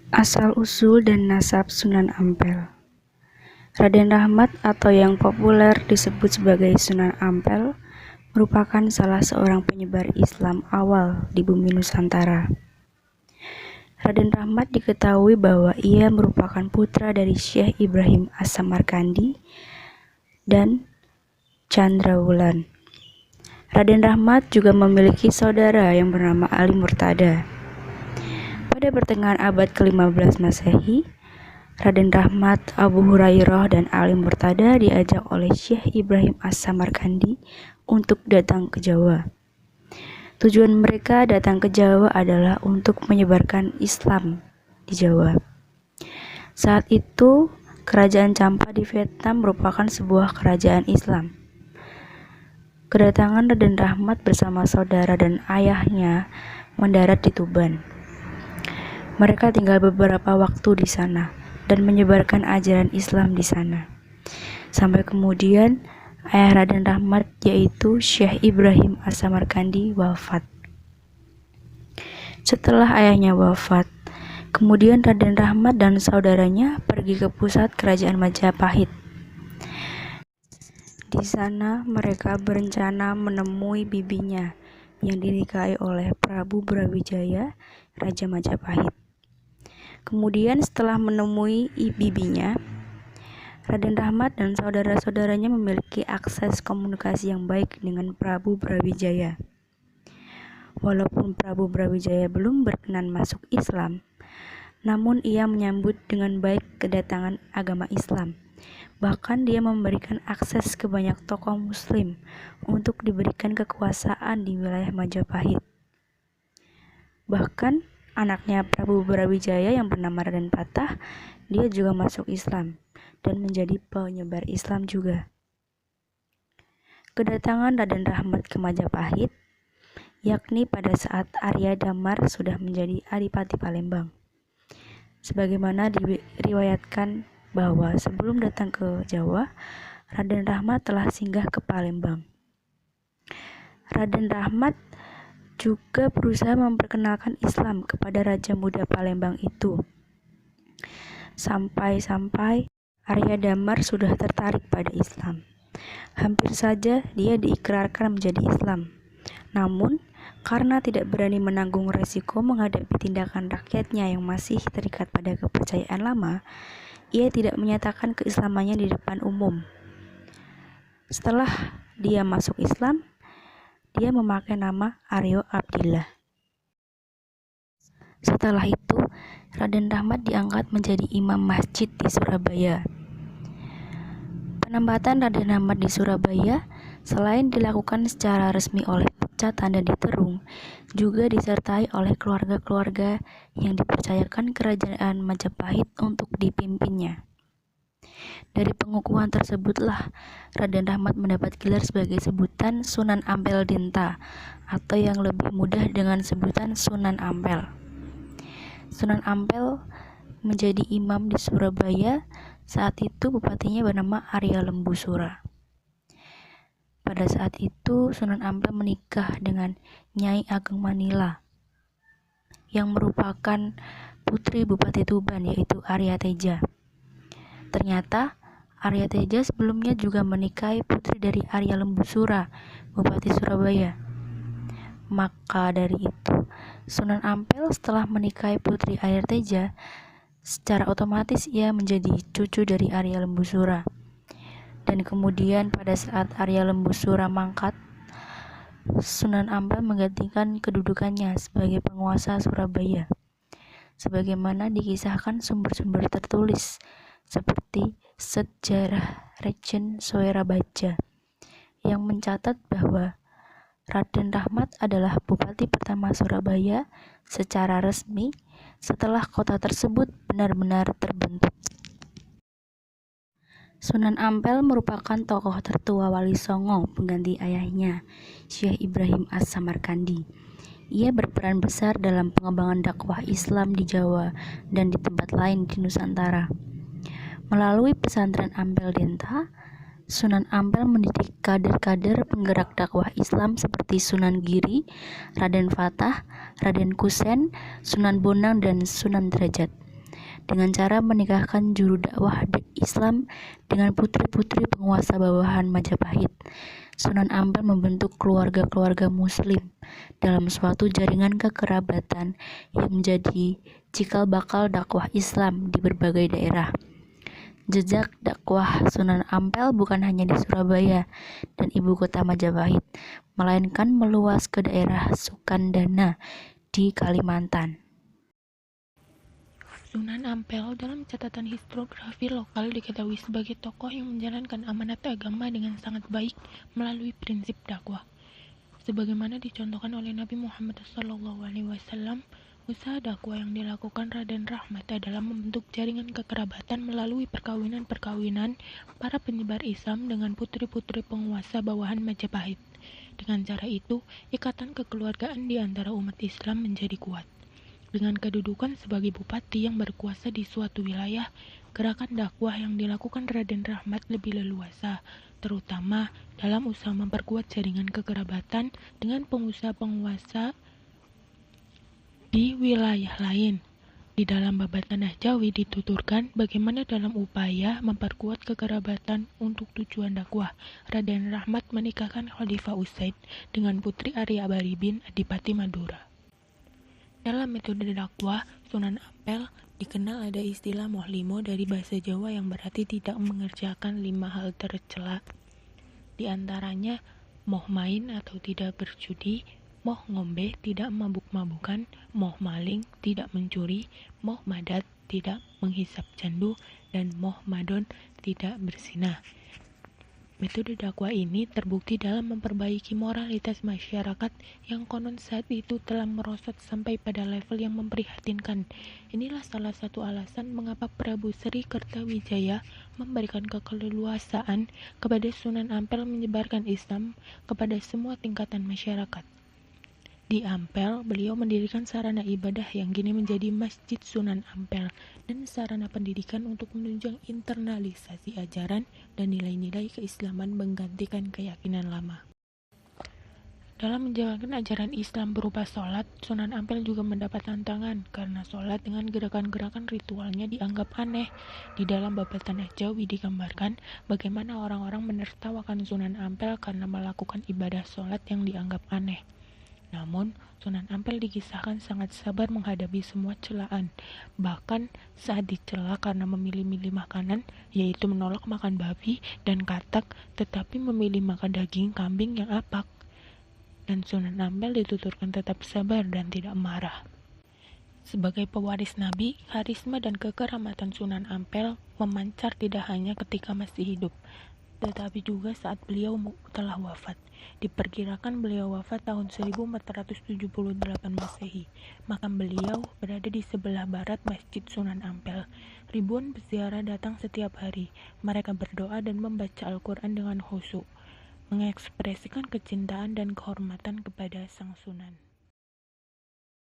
Asal-usul dan nasab Sunan Ampel. Raden Rahmat atau yang populer disebut sebagai Sunan Ampel merupakan salah seorang penyebar Islam awal di bumi Nusantara. Raden Rahmat diketahui bahwa ia merupakan putra dari Syekh Ibrahim As-Samarkandi dan Chandrawulan. Raden Rahmat juga memiliki saudara yang bernama Ali Murtada. Pada pertengahan abad ke-15 Masehi, Raden Rahmat, Abu Hurairah, dan Ali Murtada diajak oleh Syekh Ibrahim As-Samarkandi untuk datang ke Jawa. Tujuan mereka datang ke Jawa adalah untuk menyebarkan Islam di Jawa. Saat itu, Kerajaan Champa di Vietnam merupakan sebuah kerajaan Islam. Kedatangan Raden Rahmat bersama saudara dan ayahnya mendarat di Tuban. Mereka tinggal beberapa waktu di sana dan menyebarkan ajaran Islam di sana. Sampai kemudian ayah Raden Rahmat yaitu Syekh Ibrahim As-Samarkandi wafat. Setelah ayahnya wafat, kemudian Raden Rahmat dan saudaranya pergi ke pusat kerajaan Majapahit. Di sana mereka berencana menemui bibinya yang dinikahi oleh Prabu Brawijaya, Raja Majapahit. Kemudian setelah menemui bibinya, Raden Rahmat dan saudara-saudaranya memiliki akses komunikasi yang baik dengan Prabu Brawijaya. Walaupun Prabu Brawijaya belum berkenan masuk Islam, namun ia menyambut dengan baik kedatangan agama Islam. Bahkan dia memberikan akses ke banyak tokoh muslim untuk diberikan kekuasaan di wilayah Majapahit. Bahkan anaknya Prabu Brawijaya yang bernama Raden Patah, dia juga masuk Islam dan menjadi penyebar Islam juga. Kedatangan Raden Rahmat ke Majapahit, yakni pada saat Arya Damar sudah menjadi Adipati Palembang. Sebagaimana diriwayatkan bahwa sebelum datang ke Jawa, Raden Rahmat telah singgah ke Palembang. Raden Rahmat juga berusaha memperkenalkan Islam kepada Raja Muda Palembang itu. Sampai-sampai Arya Damar sudah tertarik pada Islam. Hampir saja dia diikrarkan menjadi Islam. Namun, karena tidak berani menanggung resiko menghadapi tindakan rakyatnya yang masih terikat pada kepercayaan lama, ia tidak menyatakan keislamannya di depan umum. Setelah dia masuk Islam, dia memakai nama Aryo Abdillah. Setelah itu, Raden Rahmat diangkat menjadi imam masjid di Surabaya. Penempatan Raden Rahmat di Surabaya selain dilakukan secara resmi oleh Pecat Tanda di Terung, juga disertai oleh keluarga-keluarga yang dipercayakan Kerajaan Majapahit untuk dipimpinnya. Dari pengukuhan tersebutlah Raden Rahmat mendapat gelar sebagai sebutan Sunan Ampel Dinta atau yang lebih mudah dengan sebutan Sunan Ampel. Sunan Ampel menjadi imam di Surabaya. Saat itu bupatinya bernama Arya Lembusura. Pada saat itu Sunan Ampel menikah dengan Nyai Ageng Manila yang merupakan putri Bupati Tuban yaitu Arya Teja. Ternyata Arya Teja sebelumnya juga menikahi putri dari Arya Lembusura, Bupati Surabaya. Maka dari itu, Sunan Ampel setelah menikahi putri Arya Teja, secara otomatis ia menjadi cucu dari Arya Lembusura. Dan kemudian pada saat Arya Lembusura mangkat, Sunan Ampel menggantikan kedudukannya sebagai penguasa Surabaya. Sebagaimana dikisahkan sumber-sumber tertulis seperti Sejarah Raden Soerabaja yang mencatat bahwa Raden Rahmat adalah bupati pertama Surabaya secara resmi setelah kota tersebut benar-benar terbentuk. Sunan Ampel merupakan tokoh tertua Wali Songo pengganti ayahnya, Syekh Ibrahim As-Samarkandi. Ia berperan besar dalam pengembangan dakwah Islam di Jawa dan di tempat lain di Nusantara. Melalui pesantren Ampel Denta, Sunan Ampel mendidik kader-kader penggerak dakwah Islam seperti Sunan Giri, Raden Fatah, Raden Kusen, Sunan Bonang, dan Sunan Derajat. dengan cara menikahkan juru dakwah Islam dengan putri-putri penguasa bawahan Majapahit. Sunan Ampel membentuk keluarga-keluarga Muslim dalam suatu jaringan kekerabatan yang menjadi cikal bakal dakwah Islam di berbagai daerah. Jejak dakwah Sunan Ampel bukan hanya di Surabaya dan ibu kota Majapahit, melainkan meluas ke daerah Sukandana di Kalimantan. Sunan Ampel dalam catatan historiografi lokal diketahui sebagai tokoh yang menjalankan amanat agama dengan sangat baik melalui prinsip dakwah. Sebagaimana dicontohkan oleh Nabi Muhammad SAW, usaha dakwah yang dilakukan Raden Rahmat adalah membentuk jaringan kekerabatan melalui perkawinan-perkawinan para penyebar Islam dengan putri-putri penguasa bawahan Majapahit. Dengan cara itu, ikatan kekeluargaan di antara umat Islam menjadi kuat. Dengan kedudukan sebagai bupati yang berkuasa di suatu wilayah, gerakan dakwah yang dilakukan Raden Rahmat lebih leluasa, terutama dalam usaha memperkuat jaringan kekerabatan dengan penguasa-penguasa di wilayah lain. Di dalam Babat Tanah Jawi dituturkan bagaimana dalam upaya memperkuat kekerabatan untuk tujuan dakwah, Raden Rahmat menikahkan Khalifah Usaid dengan putri Arya Bari bin Adipati Madura. Dalam metode dakwah, Sunan Ampel dikenal ada istilah moh limo dari bahasa Jawa yang berarti tidak mengerjakan 5 hal tercela. Di antaranya, moh main atau tidak berjudi, moh ngombe tidak mabuk-mabukan, moh maling tidak mencuri, moh madat tidak menghisap candu, dan moh madon tidak berzinah. Metode dakwah ini terbukti dalam memperbaiki moralitas masyarakat yang konon saat itu telah merosot sampai pada level yang memprihatinkan. Inilah salah satu alasan mengapa Prabu Sri Kertawijaya memberikan keleluasaan kepada Sunan Ampel menyebarkan Islam kepada semua tingkatan masyarakat. Di Ampel, beliau mendirikan sarana ibadah yang kini menjadi Masjid Sunan Ampel dan sarana pendidikan untuk menunjang internalisasi ajaran dan nilai-nilai keislaman menggantikan keyakinan lama. Dalam menjalankan ajaran Islam berupa sholat, Sunan Ampel juga mendapat tantangan karena sholat dengan gerakan-gerakan ritualnya dianggap aneh. Di dalam Babat Tanah Jawi digambarkan bagaimana orang-orang menertawakan Sunan Ampel karena melakukan ibadah sholat yang dianggap aneh. Namun, Sunan Ampel dikisahkan sangat sabar menghadapi semua celaan. Bahkan saat dicela karena memilih-milih makanan, yaitu menolak makan babi dan katak, tetapi memilih makan daging kambing yang apak. Dan Sunan Ampel dituturkan tetap sabar dan tidak marah. Sebagai pewaris Nabi, karisma dan kekeramatan Sunan Ampel memancar tidak hanya ketika masih hidup, tetapi juga saat beliau telah wafat. Diperkirakan beliau wafat tahun 1478 Masehi. Makam beliau berada di sebelah barat Masjid Sunan Ampel. Ribuan peziarah datang setiap hari. Mereka berdoa dan membaca Al-Quran dengan khusyuk, mengekspresikan kecintaan dan kehormatan kepada Sang Sunan.